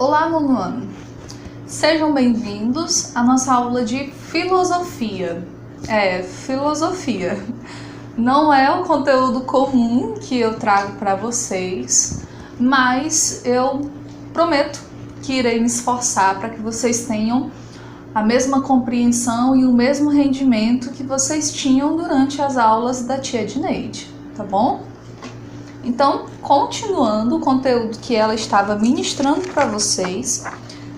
Olá, nono ano! Sejam bem-vindos à nossa aula de filosofia. Filosofia. Não é o conteúdo comum que eu trago para vocês, mas eu prometo que irei me esforçar para que vocês tenham a mesma compreensão e o mesmo rendimento que vocês tinham durante as aulas da tia Edneide, tá bom? Então, continuando o conteúdo que ela estava ministrando para vocês,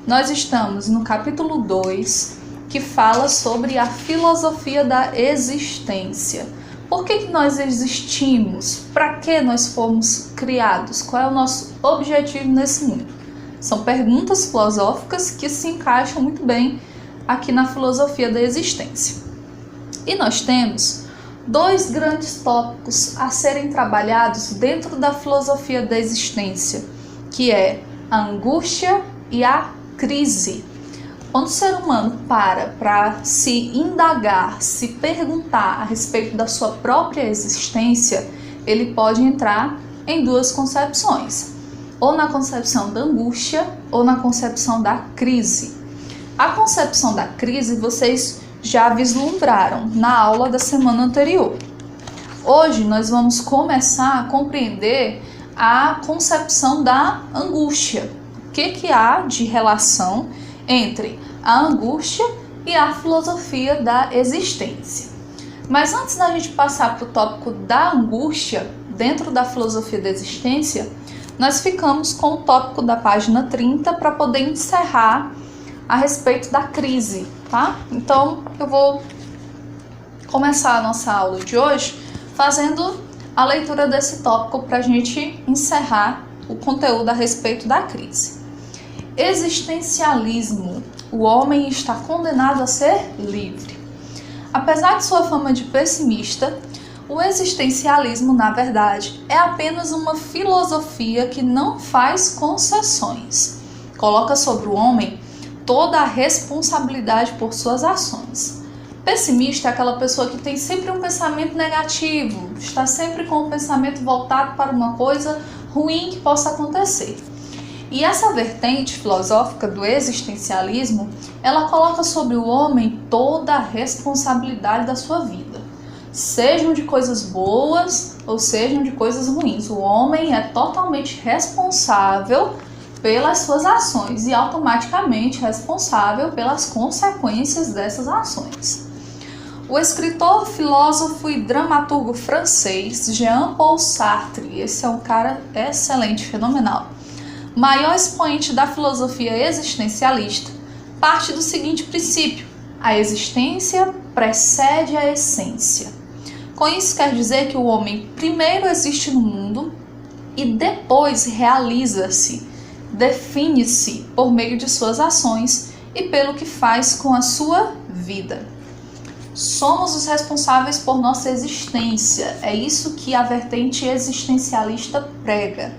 nós estamos no capítulo 2, que fala sobre a filosofia da existência. Por que nós existimos? Para que nós fomos criados? Qual é o nosso objetivo nesse mundo? São perguntas filosóficas que se encaixam muito bem aqui na filosofia da existência. E nós temos dois grandes tópicos a serem trabalhados dentro da filosofia da existência, que é a angústia e a crise. Quando o ser humano para se indagar, se perguntar a respeito da sua própria existência, ele pode entrar em duas concepções, ou na concepção da angústia ou na concepção da crise. A concepção da crise vocês já vislumbraram na aula da semana anterior. Hoje nós vamos começar a compreender a concepção da angústia. O que há de relação entre a angústia e a filosofia da existência. Mas antes da gente passar para o tópico da angústia dentro da filosofia da existência, nós ficamos com o tópico da página 30 para poder encerrar a respeito da crise, tá? Então, eu vou começar a nossa aula de hoje fazendo a leitura desse tópico para a gente encerrar o conteúdo a respeito da crise. Existencialismo. O homem está condenado a ser livre. Apesar de sua fama de pessimista, o existencialismo, na verdade, é apenas uma filosofia que não faz concessões. Coloca sobre o homem toda a responsabilidade por suas ações. Pessimista é aquela pessoa que tem sempre um pensamento negativo, está sempre com o pensamento voltado para uma coisa ruim que possa acontecer. E essa vertente filosófica do existencialismo, ela coloca sobre o homem toda a responsabilidade da sua vida, sejam de coisas boas ou sejam de coisas ruins. O homem é totalmente responsável pelas suas ações e automaticamente responsável pelas consequências dessas ações. O escritor, filósofo e dramaturgo francês Jean-Paul Sartre, esse é um cara excelente, fenomenal, maior expoente da filosofia existencialista, parte do seguinte princípio: a existência precede a essência. Com isso quer dizer que o homem primeiro existe no mundo e depois realiza-se, define-se por meio de suas ações e pelo que faz com a sua vida. Somos os responsáveis por nossa existência. É isso que a vertente existencialista prega.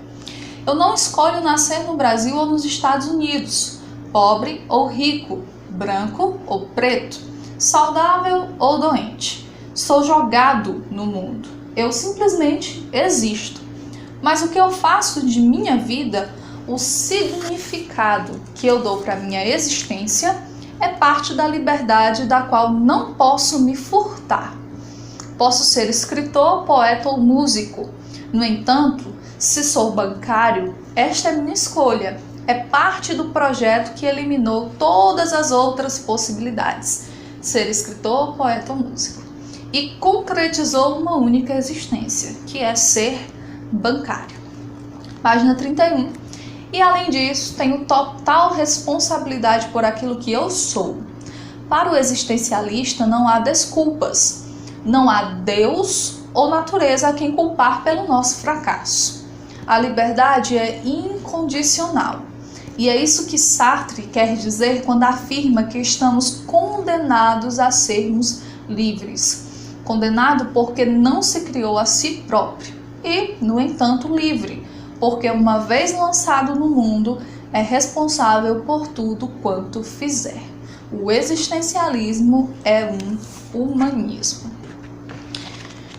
Eu não escolho nascer no Brasil ou nos Estados Unidos, pobre ou rico, branco ou preto, saudável ou doente. Sou jogado no mundo. Eu simplesmente existo. Mas o que eu faço de minha vida, o significado que eu dou para minha existência, é parte da liberdade da qual não posso me furtar. Posso ser escritor, poeta ou músico. No entanto, se sou bancário, esta é minha escolha. É parte do projeto que eliminou todas as outras possibilidades. Ser escritor, poeta ou músico. E concretizou uma única existência, que é ser bancário. Página 31. E além disso, tenho total responsabilidade por aquilo que eu sou. Para o existencialista não há desculpas. Não há Deus ou natureza a quem culpar pelo nosso fracasso. A liberdade é incondicional. E é isso que Sartre quer dizer quando afirma que estamos condenados a sermos livres. Condenado porque não se criou a si próprio e, no entanto, livre, porque uma vez lançado no mundo, é responsável por tudo quanto fizer. O existencialismo é um humanismo.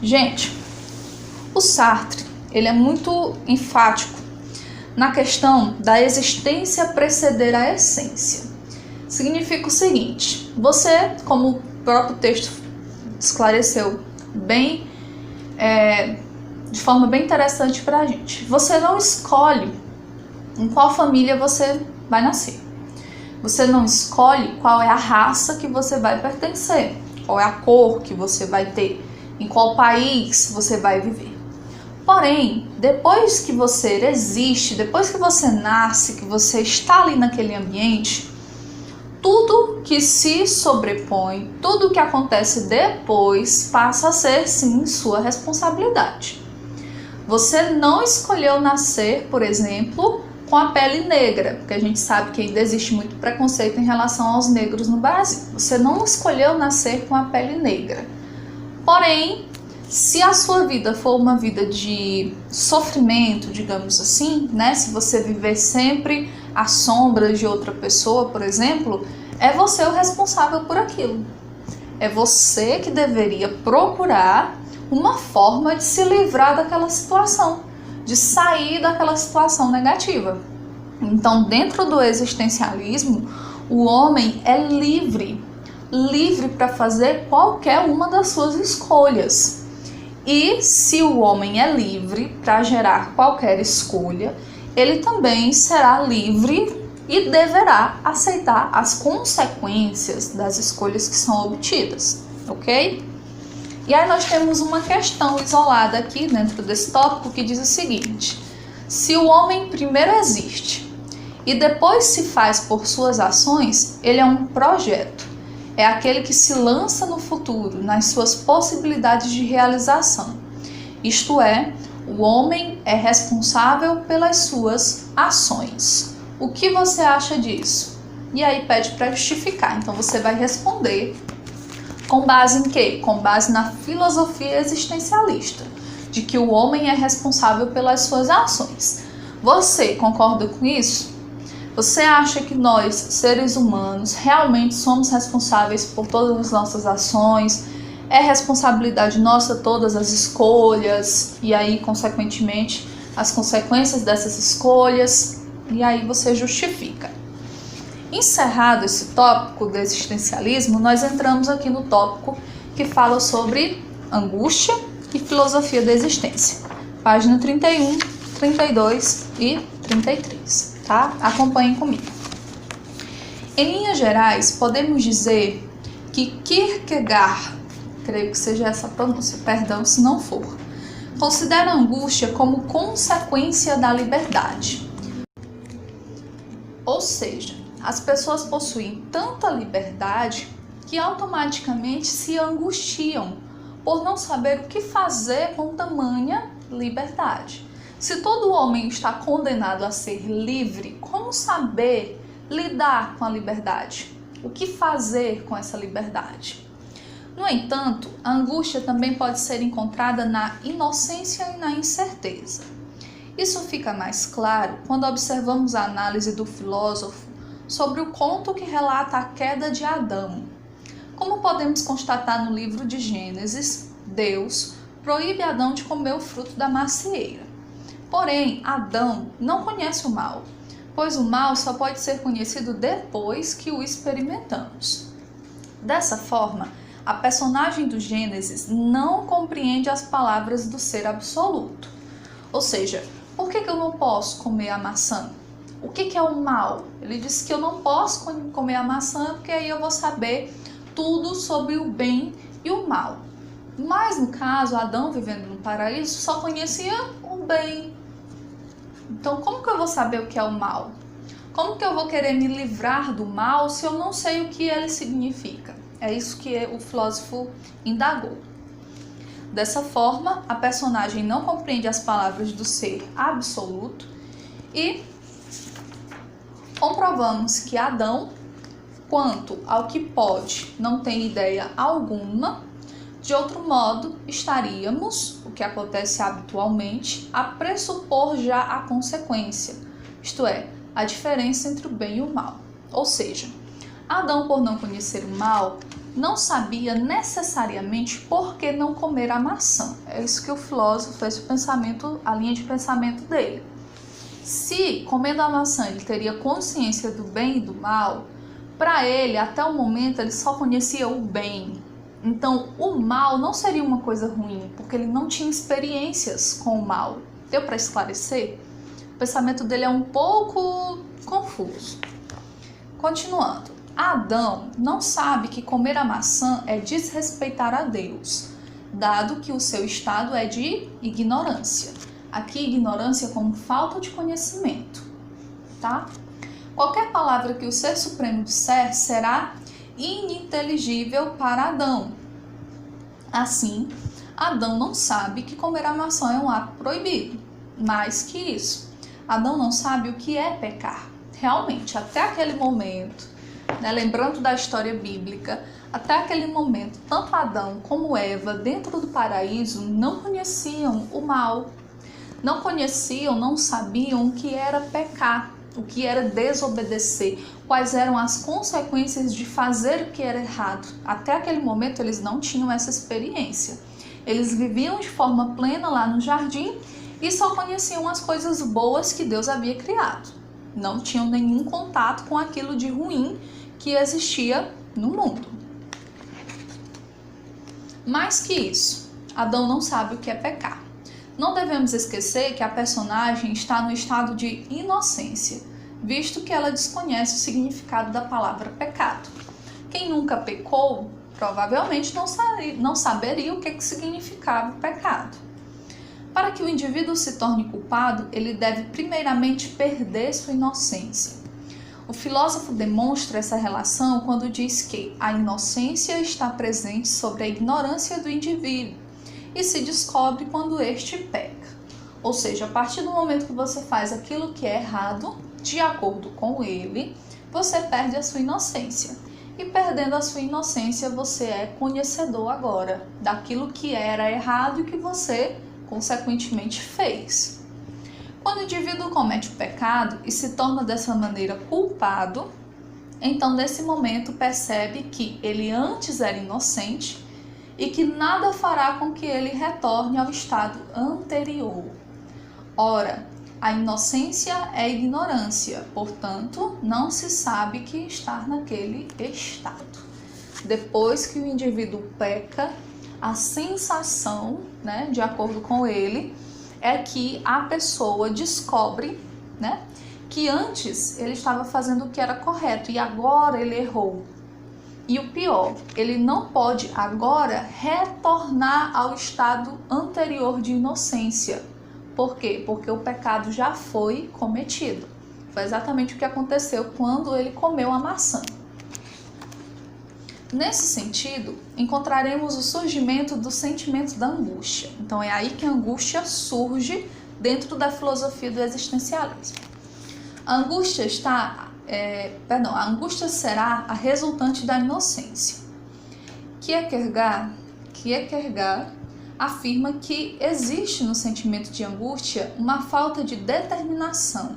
Gente, o Sartre, ele é muito enfático na questão da existência preceder a essência. Significa o seguinte: você, como o próprio texto esclareceu bem, de forma bem interessante para a gente, você não escolhe em qual família você vai nascer. Você não escolhe qual é a raça que você vai pertencer, qual é a cor que você vai ter, em qual país você vai viver. Porém, depois que você existe, depois que você nasce, que você está ali naquele ambiente, tudo que se sobrepõe, tudo que acontece depois passa a ser, sim, sua responsabilidade. Você não escolheu nascer, por exemplo, com a pele negra, porque a gente sabe que ainda existe muito preconceito em relação aos negros no Brasil. Você não escolheu nascer com a pele negra. Porém, se a sua vida for uma vida de sofrimento, digamos assim, né? Se você viver sempre à sombra de outra pessoa, por exemplo, é você o responsável por aquilo. É você que deveria procurar uma forma de se livrar daquela situação, de sair daquela situação negativa. Então, dentro do existencialismo, o homem é livre para fazer qualquer uma das suas escolhas. E se o homem é livre para gerar qualquer escolha, ele também será livre e deverá aceitar as consequências das escolhas que são obtidas, ok? E aí nós temos uma questão isolada aqui dentro desse tópico que diz o seguinte: se o homem primeiro existe e depois se faz por suas ações, ele é um projeto. É aquele que se lança no futuro, nas suas possibilidades de realização. Isto é, o homem é responsável pelas suas ações. O que você acha disso? E aí pede para justificar. Então você vai responder com base em quê? Com base na filosofia existencialista, de que o homem é responsável pelas suas ações. Você concorda com isso? Você acha que nós, seres humanos, realmente somos responsáveis por todas as nossas ações? É responsabilidade nossa todas as escolhas e aí, consequentemente, as consequências dessas escolhas? E aí você justifica. Encerrado esse tópico do existencialismo, nós entramos aqui no tópico que fala sobre angústia e filosofia da existência. Página 31, 32 e 33, tá? Acompanhem comigo. Em linhas gerais, podemos dizer que Kierkegaard, creio que seja essa a pronúncia, perdão se não for, considera a angústia como consequência da liberdade. Ou seja, as pessoas possuem tanta liberdade que automaticamente se angustiam por não saber o que fazer com tamanha liberdade. Se todo homem está condenado a ser livre, como saber lidar com a liberdade? O que fazer com essa liberdade? No entanto, a angústia também pode ser encontrada na inocência e na incerteza. Isso fica mais claro quando observamos a análise do filósofo sobre o conto que relata a queda de Adão. Como podemos constatar no livro de Gênesis, Deus proíbe Adão de comer o fruto da macieira. Porém, Adão não conhece o mal, pois o mal só pode ser conhecido depois que o experimentamos. Dessa forma, a personagem do Gênesis não compreende as palavras do ser absoluto. Ou seja, por que eu não posso comer a maçã? O que é o mal? Ele diz que eu não posso comer a maçã porque aí eu vou saber tudo sobre o bem e o mal. Mas no caso, Adão, vivendo no paraíso, só conhecia o bem. Então como que eu vou saber o que é o mal? Como que eu vou querer me livrar do mal se eu não sei o que ele significa? É isso que o filósofo indagou. Dessa forma, a personagem não compreende as palavras do ser absoluto e comprovamos que Adão, quanto ao que pode, não tem ideia alguma. De outro modo, estaríamos, o que acontece habitualmente, a pressupor já a consequência, isto é, a diferença entre o bem e o mal. Ou seja, Adão, por não conhecer o mal, não sabia necessariamente por que não comer a maçã. É isso que o filósofo fez, a linha de pensamento dele. Se, comendo a maçã, ele teria consciência do bem e do mal, para ele, até o momento, ele só conhecia o bem. Então, o mal não seria uma coisa ruim, porque ele não tinha experiências com o mal. Deu para esclarecer? O pensamento dele é um pouco confuso. Continuando. Adão não sabe que comer a maçã é desrespeitar a Deus, dado que o seu estado é de ignorância. Aqui, ignorância como falta de conhecimento, tá? Qualquer palavra que o Ser Supremo disser será ininteligível para Adão. Assim, Adão não sabe que comer a maçã é um ato proibido. Mais que isso, Adão não sabe o que é pecar. Realmente, até aquele momento, né, lembrando da história bíblica, até aquele momento, tanto Adão como Eva, dentro do paraíso, não conheciam o mal. Não conheciam, não sabiam o que era pecar, o que era desobedecer, quais eram as consequências de fazer o que era errado. Até aquele momento eles não tinham essa experiência. Eles viviam de forma plena lá no jardim e só conheciam as coisas boas que Deus havia criado. Não tinham nenhum contato com aquilo de ruim que existia no mundo. Mais que isso, Adão não sabe o que é pecar. Não devemos esquecer que a personagem está no estado de inocência, visto que ela desconhece o significado da palavra pecado. Quem nunca pecou, provavelmente não saberia o que significava o pecado. Para que o indivíduo se torne culpado, ele deve primeiramente perder sua inocência. O filósofo demonstra essa relação quando diz que a inocência está presente sobre a ignorância do indivíduo e se descobre quando este peca. Ou seja, a partir do momento que você faz aquilo que é errado, de acordo com ele, você perde a sua inocência. E perdendo a sua inocência, você é conhecedor agora daquilo que era errado e que você, consequentemente, fez. Quando o indivíduo comete o pecado e se torna dessa maneira culpado, então nesse momento percebe que ele antes era inocente e que nada fará com que ele retorne ao estado anterior. Ora, a inocência é ignorância, portanto, não se sabe que está naquele estado. Depois que o indivíduo peca, a sensação, né, de acordo com ele, é que a pessoa descobre, né, que antes ele estava fazendo o que era correto e agora ele errou. E o pior, ele não pode agora retornar ao estado anterior de inocência. Por quê? Porque o pecado já foi cometido. Foi exatamente o que aconteceu quando ele comeu a maçã. Nesse sentido, encontraremos o surgimento do sentimento da angústia. Então é aí que a angústia surge dentro da filosofia do existencialismo. A angústia a angústia será a resultante da inocência. Kierkegaard afirma que existe no sentimento de angústia uma falta de determinação,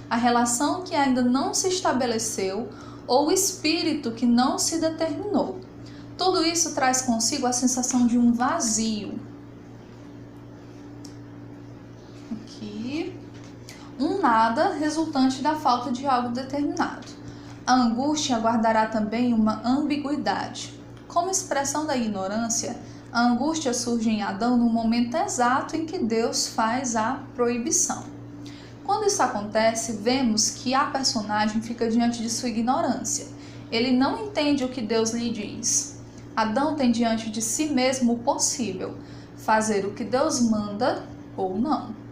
a relação que ainda não se estabeleceu ou o espírito que não se determinou. Tudo isso traz consigo a sensação de um vazio. Aqui, um nada resultante da falta de algo determinado. A angústia guardará também uma ambiguidade. Como expressão da ignorância, a angústia surge em Adão no momento exato em que Deus faz a proibição. Quando isso acontece, vemos que a personagem fica diante de sua ignorância. Ele não entende o que Deus lhe diz. Adão tem diante de si mesmo o possível, fazer o que Deus manda ou não.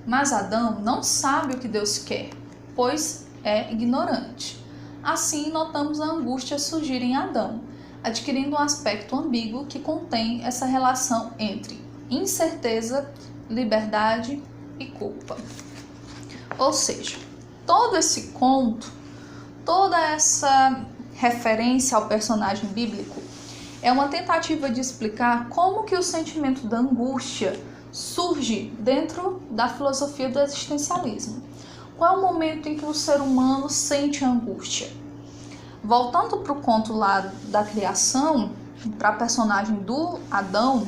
Mas Adão não sabe o que Deus quer, pois é ignorante. Assim, notamos a angústia surgir em Adão, adquirindo um aspecto ambíguo que contém essa relação entre incerteza, liberdade e culpa. Ou seja, todo esse conto, toda essa referência ao personagem bíblico é uma tentativa de explicar como que o sentimento da angústia surge dentro da filosofia do existencialismo. Qual é o momento em que o ser humano sente angústia? Voltando para o conto lá da criação, para a personagem do Adão,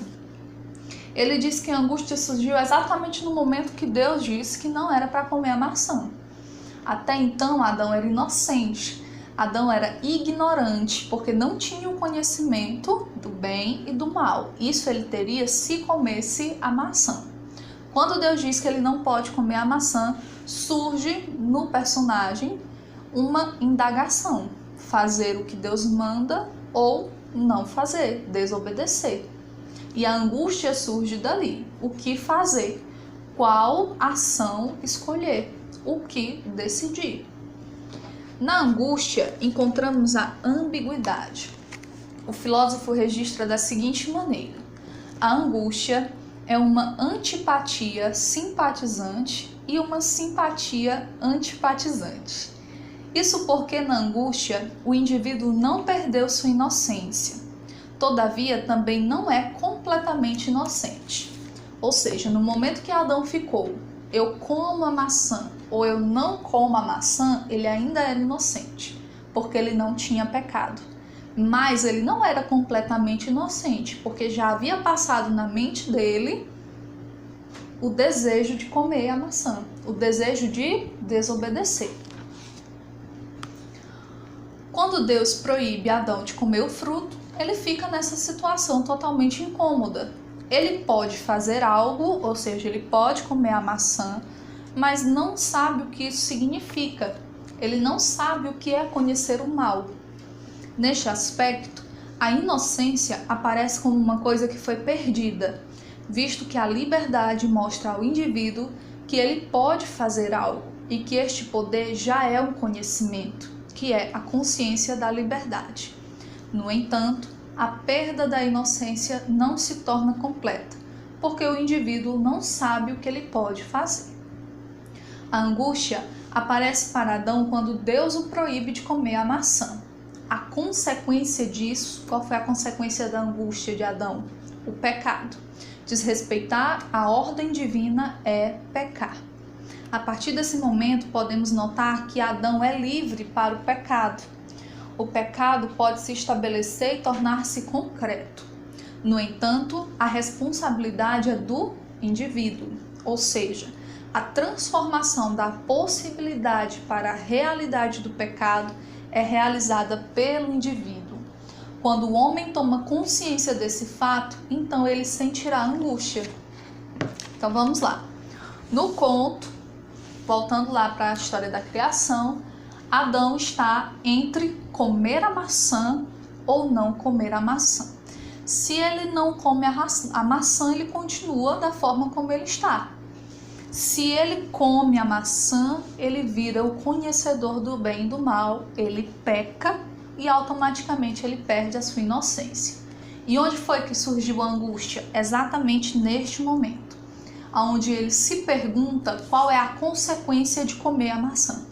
Ele diz que a angústia surgiu exatamente no momento que Deus disse que não era para comer a maçã. Até então, Adão era inocente. Adão era ignorante, porque não tinha o conhecimento do bem e do mal. Isso ele teria se comesse a maçã. Quando Deus diz que ele não pode comer a maçã, surge no personagem uma indagação: fazer o que Deus manda ou não fazer, desobedecer. E a angústia surge dali. O que fazer? Qual ação escolher? O que decidir? Na angústia, encontramos a ambiguidade. O filósofo registra da seguinte maneira: a angústia é uma antipatia simpatizante e uma simpatia antipatizante. Isso porque na angústia o indivíduo não perdeu sua inocência. Todavia, também não é completamente inocente. Ou seja, no momento que Adão ficou, eu como a maçã ou eu não como a maçã, ele ainda era inocente, porque ele não tinha pecado. Mas ele não era completamente inocente, porque já havia passado na mente dele o desejo de comer a maçã, o desejo de desobedecer. Quando Deus proíbe Adão de comer o fruto, ele fica nessa situação totalmente incômoda. Ele pode fazer algo, ou seja, ele pode comer a maçã, mas não sabe o que isso significa. Ele não sabe o que é conhecer o mal. Neste aspecto, a inocência aparece como uma coisa que foi perdida, visto que a liberdade mostra ao indivíduo que ele pode fazer algo e que este poder já é um conhecimento, que é a consciência da liberdade. No entanto, a perda da inocência não se torna completa, porque o indivíduo não sabe o que ele pode fazer. A angústia aparece para Adão quando Deus o proíbe de comer a maçã. A consequência disso, qual foi a consequência da angústia de Adão? O pecado. Desrespeitar a ordem divina é pecar. A partir desse momento, podemos notar que Adão é livre para o pecado. O pecado pode se estabelecer e tornar-se concreto. No entanto, a responsabilidade é do indivíduo, ou seja, a transformação da possibilidade para a realidade do pecado é realizada pelo indivíduo. Quando o homem toma consciência desse fato, então ele sentirá angústia. Então vamos lá. No conto, voltando lá para a história da criação, Adão está entre comer a maçã ou não comer a maçã. Se ele não come a maçã, ele continua da forma como ele está. Se ele come a maçã, ele vira o conhecedor do bem e do mal, ele peca e automaticamente ele perde a sua inocência. E onde foi que surgiu a angústia? Exatamente neste momento, onde ele se pergunta qual é a consequência de comer a maçã.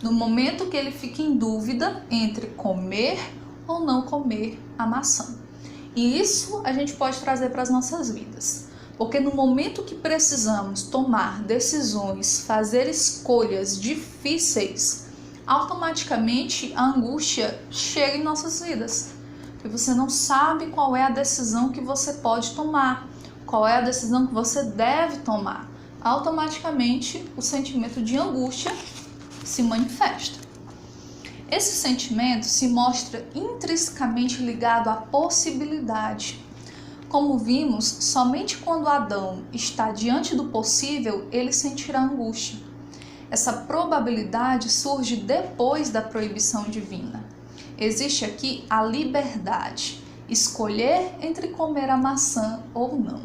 No momento que ele fica em dúvida entre comer ou não comer a maçã. E isso a gente pode trazer para as nossas vidas. Porque no momento que precisamos tomar decisões, fazer escolhas difíceis, automaticamente a angústia chega em nossas vidas. Porque você não sabe qual é a decisão que você pode tomar, qual é a decisão que você deve tomar. Automaticamente o sentimento de angústia se manifesta. Esse sentimento se mostra intrinsecamente ligado à possibilidade. Como vimos, somente quando Adão está diante do possível, ele sentirá angústia. Essa probabilidade surge depois da proibição divina. Existe aqui a liberdade, escolher entre comer a maçã ou não.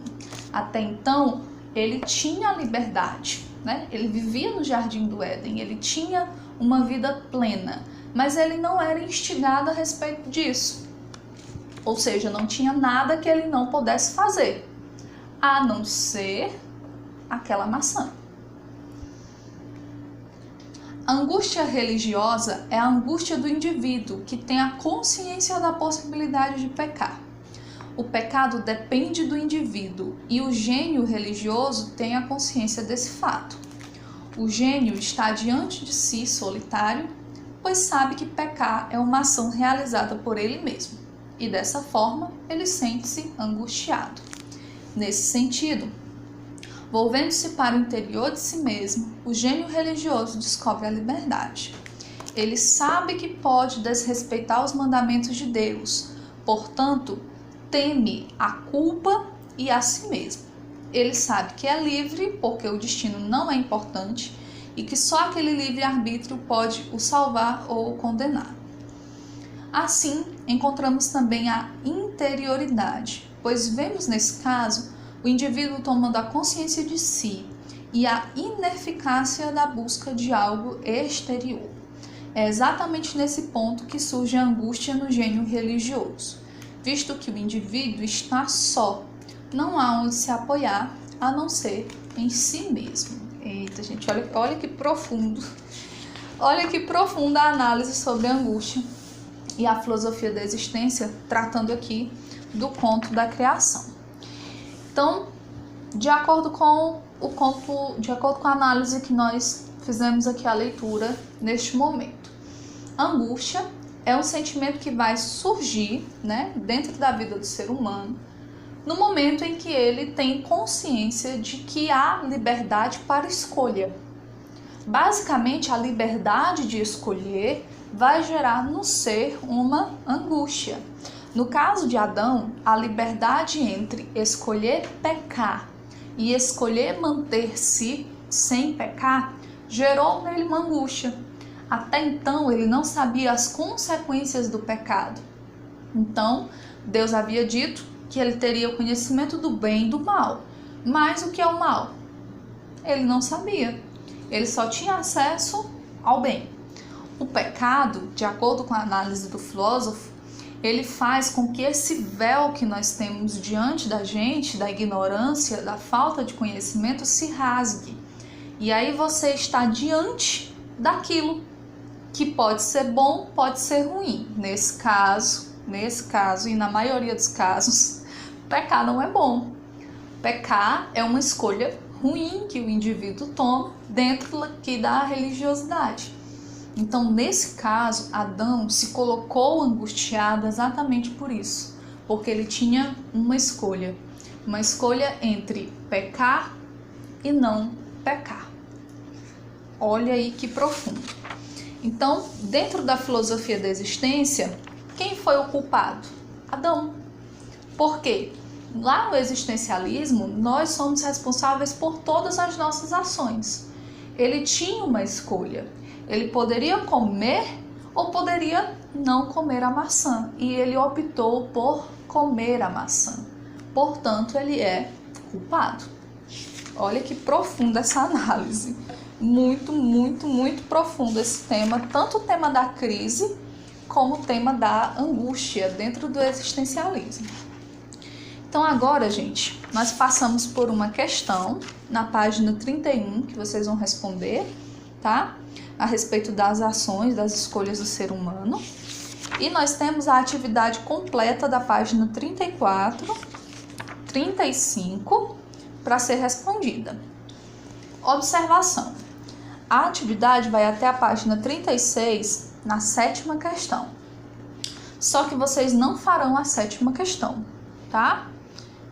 Até então, ele tinha a liberdade, né? Ele vivia no Jardim do Éden, ele tinha uma vida plena, mas ele não era instigado a respeito disso. Ou seja, não tinha nada que ele não pudesse fazer, a não ser aquela maçã. A angústia religiosa é a angústia do indivíduo que tem a consciência da possibilidade de pecar. O pecado depende do indivíduo e o gênio religioso tem a consciência desse fato. O gênio está diante de si solitário, pois sabe que pecar é uma ação realizada por ele mesmo. E dessa forma, ele sente-se angustiado. nesse sentido. Volvendo-se para o interior de si mesmo, o gênio religioso descobre a liberdade. Ele sabe que pode desrespeitar os mandamentos de Deus, portanto, teme a culpa e a si mesmo. Ele sabe que é livre porque o destino não é importante e que só aquele livre-arbítrio pode o salvar ou o condenar. Assim, encontramos também a interioridade, pois vemos nesse caso o indivíduo tomando a consciência de si e a ineficácia da busca de algo exterior. É exatamente nesse ponto que surge a angústia no gênio religioso, visto que o indivíduo está só, não há onde se apoiar a não ser em si mesmo. Eita, gente, olha que profundo. Olha que profunda a análise sobre a angústia e a filosofia da existência, tratando aqui do conto da criação. Então, de acordo com a análise que nós fizemos aqui a leitura neste momento, a angústia é um sentimento que vai surgir, dentro da vida do ser humano, no momento em que ele tem consciência de que há liberdade para escolha. Basicamente, a liberdade de escolher vai gerar no ser uma angústia. No caso de Adão, a liberdade entre escolher pecar e escolher manter-se sem pecar gerou nele uma angústia. Até então, ele não sabia as consequências do pecado. Então, Deus havia dito que ele teria o conhecimento do bem e do mal. Mas o que é o mal? Ele não sabia. Ele só tinha acesso ao bem. O pecado, de acordo com a análise do filósofo, ele faz com que esse véu que nós temos diante da gente, da ignorância, da falta de conhecimento, se rasgue. E aí você está diante daquilo que pode ser bom, pode ser ruim. Nesse caso e na maioria dos casos, pecar não é bom. Pecar é uma escolha ruim que o indivíduo toma dentro aqui da religiosidade. Então, nesse caso, Adão se colocou angustiado exatamente por isso, porque ele tinha uma escolha entre pecar e não pecar. Olha aí que profundo. Então, dentro da filosofia da existência, quem foi o culpado? Adão. Por quê? Lá no existencialismo, nós somos responsáveis por todas as nossas ações. Ele tinha uma escolha. Ele poderia comer ou poderia não comer a maçã. E ele optou por comer a maçã. Portanto, ele é culpado. Olha que profunda essa análise. Muito, muito, muito profundo esse tema. Tanto o tema da crise como o tema da angústia dentro do existencialismo. Então agora, gente, nós passamos por uma questão na página 31 que vocês vão responder, tá? A respeito das ações, das escolhas do ser humano. E nós temos a atividade completa da página 34, 35 para ser respondida. Observação. A atividade vai até a página 36 na 7ª questão. Só que vocês não farão a 7ª questão, tá?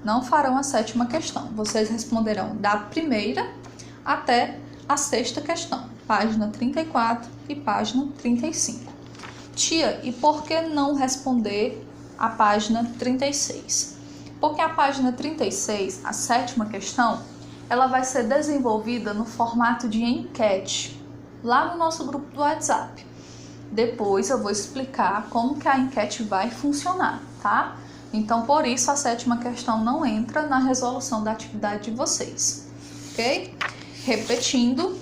Não farão a 7ª questão. Vocês responderão da 1ª até a 6ª questão, página 34 e página 35. Tia, e por que não responder a página 36? Porque a página 36, a 7ª questão, ela vai ser desenvolvida no formato de enquete, lá no nosso grupo do WhatsApp. Depois eu vou explicar como que a enquete vai funcionar, tá? Então, por isso, a 7ª questão não entra na resolução da atividade de vocês, ok? Repetindo,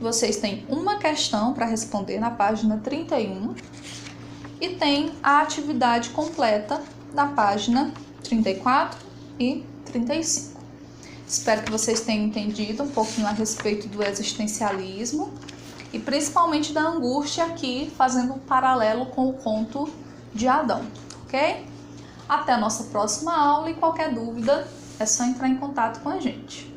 vocês têm uma questão para responder na página 31 e tem a atividade completa na página 34 e 35. Espero que vocês tenham entendido um pouquinho a respeito do existencialismo e principalmente da angústia aqui, fazendo um paralelo com o conto de Adão, ok? Até a nossa próxima aula e qualquer dúvida é só entrar em contato com a gente.